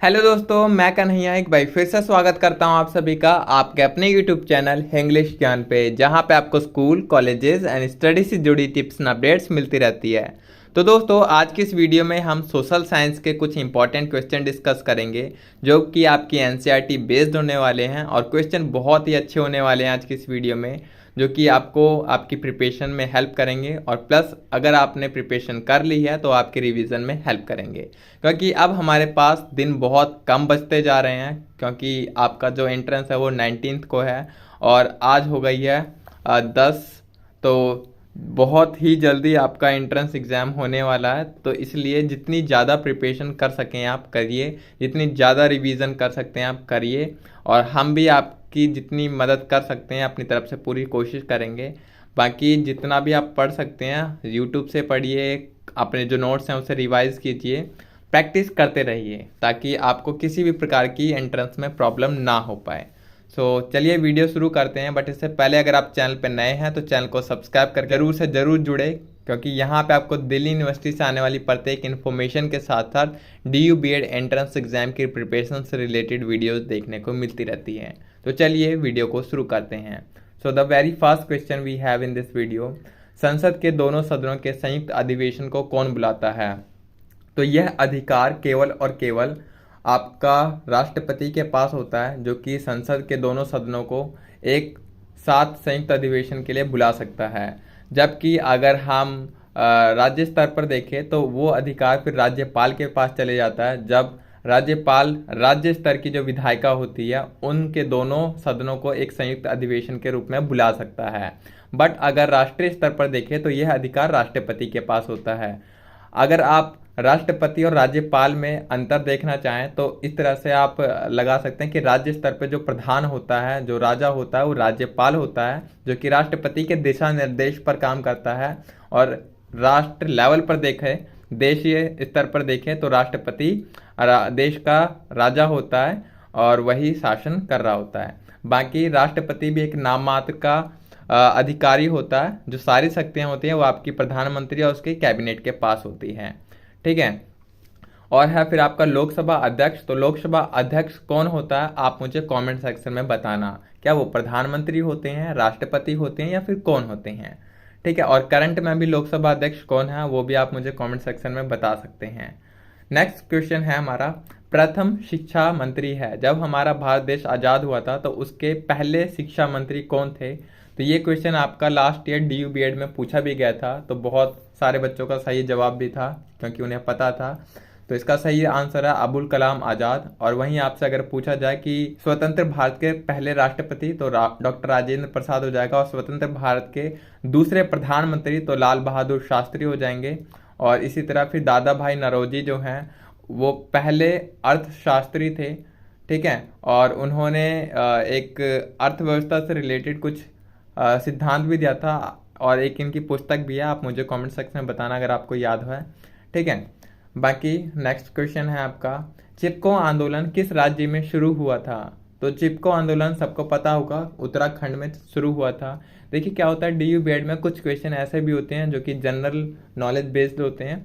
Hello दोस्तों, मैं कन्हैया एक बार फिर से स्वागत करता हूं आप सभी का आपके अपने यूट्यूब चैनल इंग्लिश ज्ञान पे, जहां पे आपको स्कूल, कॉलेजेस एंड स्टडी से जुड़ी टिप्स एंड अपडेट्स मिलती रहती है। तो दोस्तों, आज की इस वीडियो में हम सोशल साइंस के कुछ इंपॉर्टेंट क्वेश्चन डिस्कस करेंगे, जो कि आपकी एनसीईआरटी बेस्ड होने वाले हैं और क्वेश्चन बहुत ही अच्छे होने वाले हैं आज की इस वीडियो में, जो कि आपको आपकी प्रिपरेशन में हेल्प करेंगे और प्लस अगर आपने प्रिपरेशन कर ली है तो आपके रिवीजन में हेल्प करेंगे। क्योंकि अब हमारे पास दिन बहुत कम बचते जा रहे हैं, क्योंकि आपका जो एंट्रेंस है वो 19 को है और आज हो गई है 10। तो बहुत ही जल्दी आपका एंट्रेंस एग्ज़ाम होने वाला है, तो इसलिए जितनी ज़्यादा प्रिपरेशन कर सकें आप करिए, जितनी ज़्यादा रिवीजन कर सकते हैं आप करिए, और हम भी आपकी जितनी मदद कर सकते हैं अपनी तरफ से पूरी कोशिश करेंगे। बाकी जितना भी आप पढ़ सकते हैं यूट्यूब से पढ़िए, अपने जो नोट्स हैं उसे रिवाइज कीजिए, प्रैक्टिस करते रहिए ताकि आपको किसी भी प्रकार की एंट्रेंस में प्रॉब्लम ना हो पाए। चलिए वीडियो शुरू करते हैं, बट इससे पहले अगर आप चैनल पर नए हैं तो चैनल को सब्सक्राइब कर जरूर से ज़रूर जुड़े, क्योंकि यहाँ पे आपको दिल्ली यूनिवर्सिटी से आने वाली प्रत्येक इन्फॉर्मेशन के साथ साथ DU BEd एंट्रेंस एग्जाम की प्रिपरेशन से रिलेटेड वीडियोस देखने को मिलती रहती हैं। तो चलिए वीडियो को शुरू करते हैं। The very first question we have in this video, संसद के दोनों सदनों के संयुक्त अधिवेशन को कौन बुलाता है? तो यह अधिकार केवल और केवल आपका राष्ट्रपति के पास होता है, जो कि संसद के दोनों सदनों को एक साथ संयुक्त अधिवेशन के लिए बुला सकता है। जबकि अगर हम राज्य स्तर पर देखें तो वो अधिकार फिर राज्यपाल के पास चले जाता है, जब राज्यपाल राज्य स्तर की जो विधायिका होती है उनके दोनों सदनों को एक संयुक्त अधिवेशन के रूप में बुला सकता है। बट अगर राष्ट्रीय स्तर पर देखें तो यह अधिकार राष्ट्रपति के पास होता है। अगर आप राष्ट्रपति और राज्यपाल में अंतर देखना चाहें तो इस तरह से आप लगा सकते हैं कि राज्य स्तर पर जो प्रधान होता है, जो राजा होता है, वो राज्यपाल होता है, जो कि राष्ट्रपति के दिशा निर्देश पर काम करता है। और राष्ट्र लेवल पर देखें, देशीय स्तर पर देखें तो राष्ट्रपति देश का राजा होता है और वही शासन कर रहा होता है। बाकी राष्ट्रपति भी एक नाम मात्र का अधिकारी होता है, जो सारी शक्तियां होती हैं वो आपकी प्रधानमंत्री और उसके कैबिनेट के पास होती हैं। ठीक है। और है फिर आपका लोकसभा अध्यक्ष। तो लोकसभा अध्यक्ष कौन होता है, आप मुझे कमेंट सेक्शन में बताना। क्या वो प्रधानमंत्री होते हैं, राष्ट्रपति होते हैं, या फिर कौन होते हैं? ठीक है। और करंट में भी लोकसभा अध्यक्ष कौन है वो भी आप मुझे कमेंट सेक्शन में बता सकते हैं। नेक्स्ट क्वेश्चन है हमारा, प्रथम शिक्षा मंत्री है। जब हमारा भारत देश आज़ाद हुआ था तो उसके पहले शिक्षा मंत्री कौन थे? तो ये क्वेश्चन आपका लास्ट ईयर DU BEd में पूछा भी गया था, तो बहुत सारे बच्चों का सही जवाब भी था क्योंकि उन्हें पता था। तो इसका सही आंसर है अबुल कलाम आज़ाद। और वहीं आपसे अगर पूछा जाए कि स्वतंत्र भारत के पहले राष्ट्रपति, तो डॉक्टर राजेंद्र प्रसाद हो जाएगा, और स्वतंत्र भारत के दूसरे प्रधानमंत्री तो लाल बहादुर शास्त्री हो जाएंगे। और इसी तरह फिर दादा भाई नौरोजी जो हैं वो पहले अर्थशास्त्री थे। ठीक है। और उन्होंने एक अर्थव्यवस्था से रिलेटेड कुछ सिद्धांत भी दिया था, और एक इनकी पुस्तक भी है, आप मुझे कमेंट सेक्शन में बताना अगर आपको याद है। ठीक है। बाकी नेक्स्ट क्वेश्चन है आपका, चिपको आंदोलन किस राज्य में शुरू हुआ था? तो चिपको आंदोलन सबको पता होगा, उत्तराखंड में शुरू हुआ था। देखिए क्या होता है, DU BEd में कुछ क्वेश्चन ऐसे भी होते हैं जो कि जनरल नॉलेज बेस्ड होते हैं,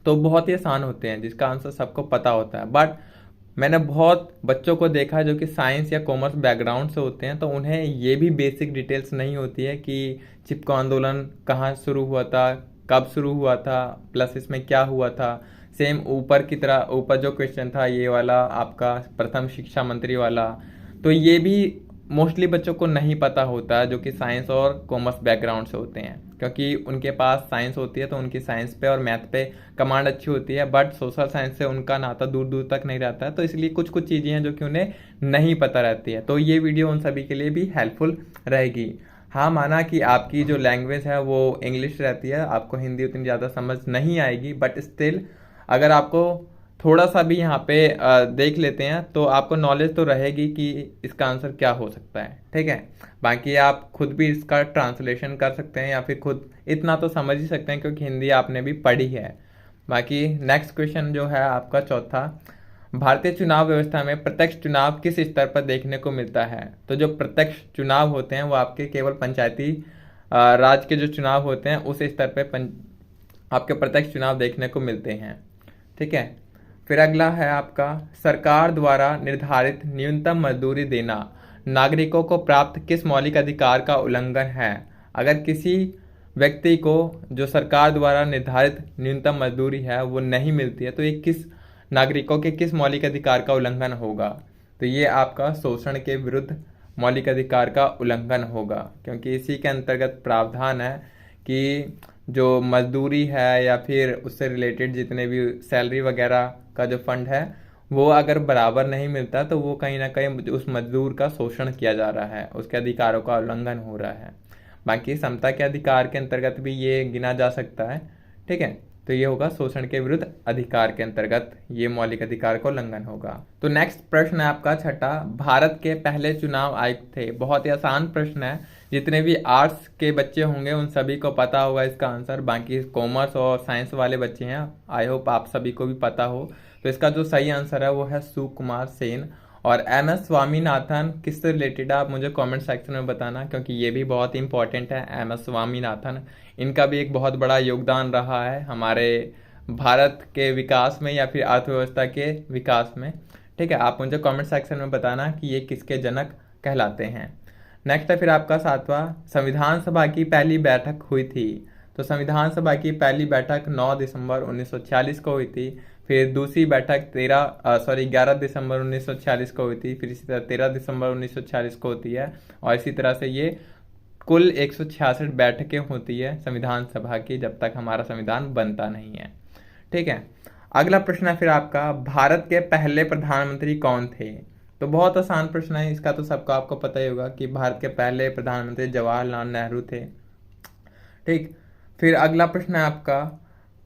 तो बहुत ही आसान होते हैं जिसका आंसर सबको पता होता है। बट मैंने बहुत बच्चों को देखा जो कि साइंस या कॉमर्स बैकग्राउंड से होते हैं, तो उन्हें ये भी बेसिक डिटेल्स नहीं होती है कि चिपको आंदोलन कहाँ शुरू हुआ था, कब शुरू हुआ था, प्लस इसमें क्या हुआ था। सेम ऊपर की तरह, ऊपर जो क्वेश्चन था ये वाला आपका प्रथम शिक्षा मंत्री वाला, तो ये भी मोस्टली बच्चों को नहीं पता होता है जो कि साइंस और कॉमर्स बैकग्राउंड से होते हैं, क्योंकि उनके पास साइंस होती है तो उनकी साइंस पे और मैथ पे कमांड अच्छी होती है, बट सोशल साइंस से उनका नाता दूर दूर तक नहीं रहता है। तो इसलिए कुछ कुछ चीज़ें हैं जो कि उन्हें नहीं पता रहती है। तो ये वीडियो उन सभी के लिए भी हेल्पफुल रहेगी। हाँ, माना कि आपकी जो लैंग्वेज है वो इंग्लिश रहती है, आपको हिंदी उतनी ज़्यादा समझ नहीं आएगी, बट स्टिल अगर आपको थोड़ा सा भी यहाँ पे देख लेते हैं तो आपको नॉलेज तो रहेगी कि इसका आंसर क्या हो सकता है। ठीक है। बाकी आप खुद भी इसका ट्रांसलेशन कर सकते हैं या फिर खुद इतना तो समझ ही सकते हैं क्योंकि हिंदी आपने भी पढ़ी है। बाकी नेक्स्ट क्वेश्चन जो है आपका चौथा, भारतीय चुनाव व्यवस्था में प्रत्यक्ष चुनाव किस स्तर पर देखने को मिलता है? तो जो प्रत्यक्ष चुनाव होते हैं वो आपके केवल पंचायती राज के जो चुनाव होते हैं उस स्तर पर आपके प्रत्यक्ष चुनाव देखने को मिलते हैं। ठीक है। फिर अगला है आपका सरकार द्वारा निर्धारित न्यूनतम मजदूरी देना नागरिकों को प्राप्त किस मौलिक अधिकार का उल्लंघन है। अगर किसी व्यक्ति को जो सरकार द्वारा निर्धारित न्यूनतम मजदूरी है वो नहीं मिलती है तो ये किस नागरिकों के किस मौलिक अधिकार का उल्लंघन होगा। तो ये आपका शोषण के विरुद्ध मौलिक अधिकार का उल्लंघन होगा, क्योंकि इसी के अंतर्गत प्रावधान है कि जो मजदूरी है या फिर उससे रिलेटेड जितने भी सैलरी वगैरह का जो फंड है वो अगर बराबर नहीं मिलता तो वो कहीं ना कहीं उस मजदूर का शोषण किया जा रहा है, उसके अधिकारों का उल्लंघन हो रहा है। बाकी समता के अधिकार के अंतर्गत भी ये गिना जा सकता है, ठीक है। तो ये होगा शोषण के विरुद्ध अधिकार के अंतर्गत ये मौलिक अधिकार का उल्लंघन होगा। तो नेक्स्ट प्रश्न है आपका छठा, भारत के पहले चुनाव आयुक्त थे। बहुत ही आसान प्रश्न है, जितने भी आर्ट्स के बच्चे होंगे उन सभी को पता होगा इसका आंसर। बाकी कॉमर्स और साइंस वाले बच्चे हैं, आई होप आप सभी को भी पता हो। तो इसका जो सही आंसर है वो है सुकुमार सेन। और एम एस स्वामीनाथन किससे रिलेटेड है आप मुझे कमेंट सेक्शन में बताना, क्योंकि ये भी बहुत इंपॉर्टेंट है। एम एस स्वामीनाथन, इनका भी एक बहुत बड़ा योगदान रहा है हमारे भारत के विकास में या फिर अर्थव्यवस्था के विकास में, ठीक है। आप मुझे कमेंट सेक्शन में बताना कि ये किसके जनक कहलाते हैं। नेक्स्ट है फिर आपका सातवां, संविधान सभा की पहली बैठक हुई थी। तो संविधान सभा की पहली बैठक 9 दिसंबर 1946 को हुई थी। फिर दूसरी बैठक 11 दिसंबर 1946 को हुई थी। फिर इसी तरह 13 दिसंबर 1946 को होती है। और इसी तरह से ये कुल 166 बैठकें होती है संविधान सभा की, जब तक हमारा संविधान बनता नहीं है, ठीक है। अगला प्रश्न है फिर आपका, भारत के पहले प्रधानमंत्री कौन थे। तो बहुत आसान प्रश्न है इसका, तो सबको आपको पता ही होगा कि भारत के पहले प्रधानमंत्री जवाहरलाल नेहरू थे, ठीक। फिर अगला प्रश्न है आपका,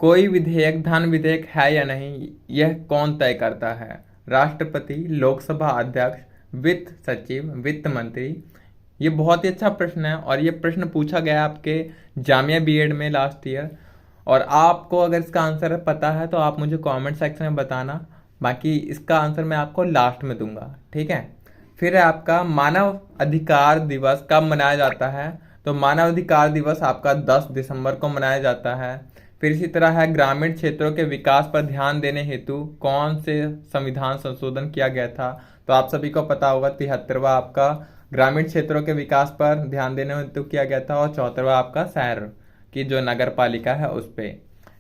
कोई विधेयक धन विधेयक है या नहीं, यह कौन तय करता है। राष्ट्रपति, लोकसभा अध्यक्ष, वित्त सचिव, वित्त मंत्री। ये बहुत ही अच्छा प्रश्न है और ये प्रश्न पूछा गया आपके जामिया बीएड में लास्ट ईयर। और आपको अगर इसका आंसर पता है तो आप मुझे कमेंट सेक्शन में बताना, बाकी इसका आंसर मैं आपको लास्ट में दूंगा, ठीक है। फिर है आपका मानव अधिकार दिवस कब मनाया जाता है। तो मानव अधिकार दिवस आपका 10 दिसंबर को मनाया जाता है। फिर इसी तरह है, ग्रामीण क्षेत्रों के विकास पर ध्यान देने हेतु कौन से संविधान संशोधन किया गया था। तो आप सभी को पता होगा 73वां आपका ग्रामीण क्षेत्रों के विकास पर ध्यान देने हेतु किया गया था, और 74वां आपका शहर की जो नगर पालिका है उस पर,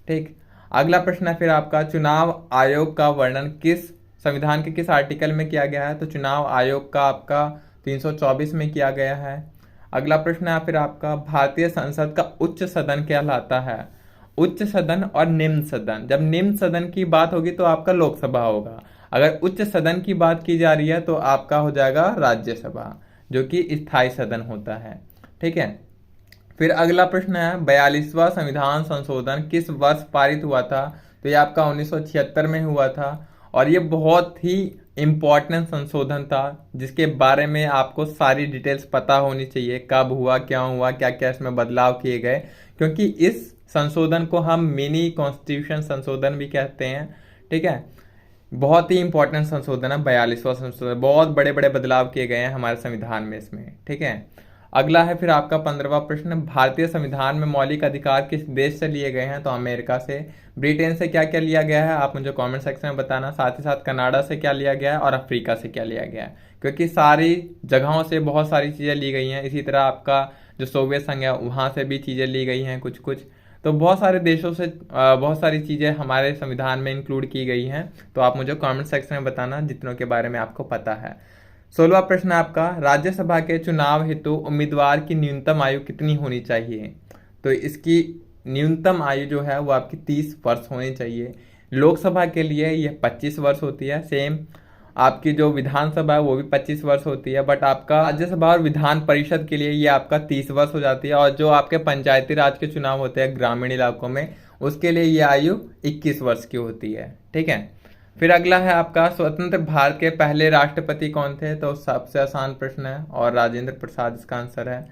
ठीक। अगला प्रश्न है फिर आपका, चुनाव आयोग का वर्णन किस संविधान के किस आर्टिकल में किया गया है। तो चुनाव आयोग का आपका 324 में किया गया है। अगला प्रश्न है फिर आपका, भारतीय संसद का उच्च सदन कहलाता है। उच्च सदन और निम्न सदन, जब निम्न सदन की बात होगी तो आपका लोकसभा होगा, अगर उच्च सदन की बात की जा रही है तो आपका हो जाएगा राज्यसभा, जो कि स्थायी सदन होता है, ठीक है। फिर अगला प्रश्न है, 42वां संविधान संशोधन किस वर्ष पारित हुआ था। तो ये आपका 1976 में हुआ था, और ये बहुत ही इम्पोर्टेंट संशोधन था जिसके बारे में आपको सारी डिटेल्स पता होनी चाहिए, कब हुआ, क्या क्या इसमें बदलाव किए गए, क्योंकि इस संशोधन को हम मिनी कॉन्स्टिट्यूशन संशोधन भी कहते हैं, ठीक है। बहुत ही इंपॉर्टेंट संशोधन है 42वां संशोधन, बहुत बड़े बड़े बदलाव किए गए हैं हमारे संविधान में इसमें, ठीक है। अगला है फिर आपका 15वां प्रश्न, भारतीय संविधान में मौलिक अधिकार किस देश से लिए गए हैं। तो अमेरिका से। ब्रिटेन से क्या क्या लिया गया है आप मुझे कमेंट सेक्शन में बताना, साथ ही साथ कनाडा से क्या लिया गया है और अफ्रीका से क्या लिया गया है, क्योंकि सारी जगहों से बहुत सारी चीज़ें ली गई हैं। इसी तरह आपका जो सोवियत संघ है वहाँ से भी चीज़ें ली गई हैं कुछ कुछ, तो बहुत सारे देशों से बहुत सारी चीज़ें हमारे संविधान में इंक्लूड की गई हैं। तो आप मुझे कमेंट सेक्शन में बताना जितनों के बारे में आपको पता है। 16वां प्रश्न आपका, राज्यसभा के चुनाव हेतु उम्मीदवार की न्यूनतम आयु कितनी होनी चाहिए। तो इसकी न्यूनतम आयु जो है वो आपकी 30 वर्ष होनी चाहिए। लोकसभा के लिए यह 25 वर्ष होती है, सेम आपकी जो विधानसभा है वो भी 25 वर्ष होती है, बट आपका राज्यसभा और विधान परिषद के लिए ये आपका 30 वर्ष हो जाती है। और जो आपके पंचायती राज के चुनाव होते हैं ग्रामीण इलाकों में, उसके लिए ये आयु 21 वर्ष की होती है, ठीक है। फिर अगला है आपका, स्वतंत्र भारत के पहले राष्ट्रपति कौन थे। तो सबसे आसान प्रश्न है और राजेंद्र प्रसाद इसका आंसर है।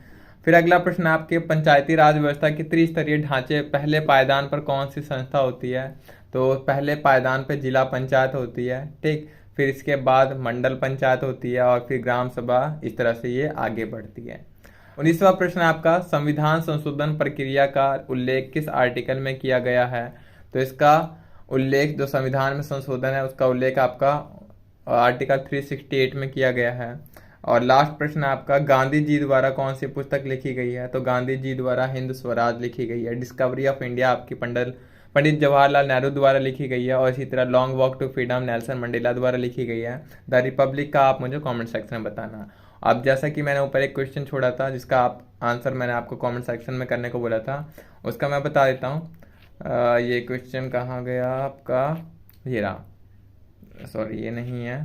फिर अगला प्रश्न आपके, पंचायती राज व्यवस्था के त्रिस्तरीय ढांचे पहले पायदान पर कौन सी संस्था होती है। तो पहले पायदान पर जिला पंचायत होती है, ठीक। फिर इसके बाद मंडल पंचायत होती है और फिर ग्राम सभा, इस तरह से ये आगे बढ़ती है। 19वां प्रश्न आपका, संविधान संशोधन प्रक्रिया का उल्लेख किस आर्टिकल में किया गया है। तो इसका उल्लेख जो संविधान में संशोधन है उसका उल्लेख आपका आर्टिकल 368 में किया गया है। और लास्ट प्रश्न आपका, गांधी जी द्वारा कौन सी पुस्तक लिखी गई है? तो गांधी जी द्वारा हिंद स्वराज लिखी गई है। डिस्कवरी ऑफ इंडिया आपकी पंडित जवाहरलाल नेहरू द्वारा लिखी गई है। और इसी तरह long walk to freedom Nelson Mandela द्वारा लिखी गई है। द रिपब्लिक का आप मुझे कमेंट सेक्शन में बताना। अब जैसा कि मैंने ऊपर एक क्वेश्चन छोड़ा था जिसका आप आंसर मैंने आपको कमेंट सेक्शन में करने को बोला था, उसका मैं बता देता हूँ। ये क्वेश्चन कहाँ गया आपका, ये रहा, सॉरी ये नहीं है।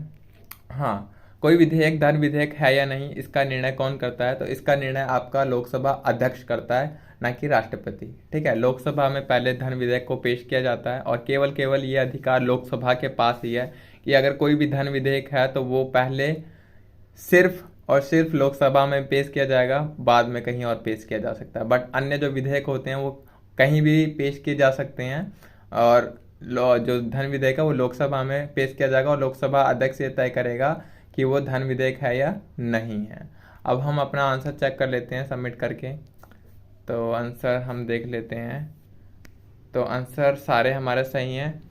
हाँ, कोई विधेयक धन विधेयक है या नहीं, इसका निर्णय कौन करता है? तो इसका निर्णय आपका लोकसभा अध्यक्ष करता है, ना कि राष्ट्रपति। ठीक है, लोकसभा में पहले धन विधेयक को पेश किया जाता है और केवल ये अधिकार लोकसभा के पास ही है कि अगर कोई भी धन विधेयक है तो वो पहले सिर्फ और सिर्फ लोकसभा में पेश किया जाएगा, बाद में कहीं और पेश किया जा सकता है। बट अन्य जो विधेयक होते हैं वो कहीं भी पेश किए जा सकते हैं और जो धन विधेयक है वो लोकसभा में पेश किया जाएगा और लोकसभा अध्यक्ष ये तय करेगा कि वो धन विधेयक है या नहीं है। अब हम अपना आंसर चेक कर लेते हैं सबमिट करके। तो आंसर हम देख लेते हैं, तो आंसर सारे हमारे सही हैं।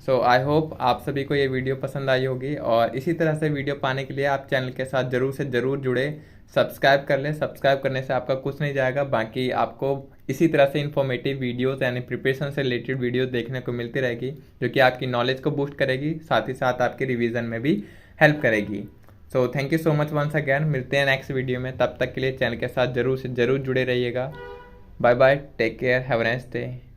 सो आई होप आप सभी को ये वीडियो पसंद आई होगी और इसी तरह से वीडियो पाने के लिए आप चैनल के साथ ज़रूर से ज़रूर जुड़े, सब्सक्राइब कर लें। सब्सक्राइब करने से आपका कुछ नहीं जाएगा, बाकी आपको इसी तरह से इन्फॉर्मेटिव वीडियोस यानी प्रिपरेशन से रिलेटेड वीडियोस देखने को मिलती रहेगी जो कि आपकी नॉलेज को बूस्ट करेगी, साथ ही साथ आपके रिवीजन में भी हेल्प करेगी। So thank you so much once again, मिलते हैं नेक्स्ट वीडियो में। तब तक के लिए चैनल के साथ ज़रूर से ज़रूर जुड़े रहिएगा। Bye bye, take care, have a nice day.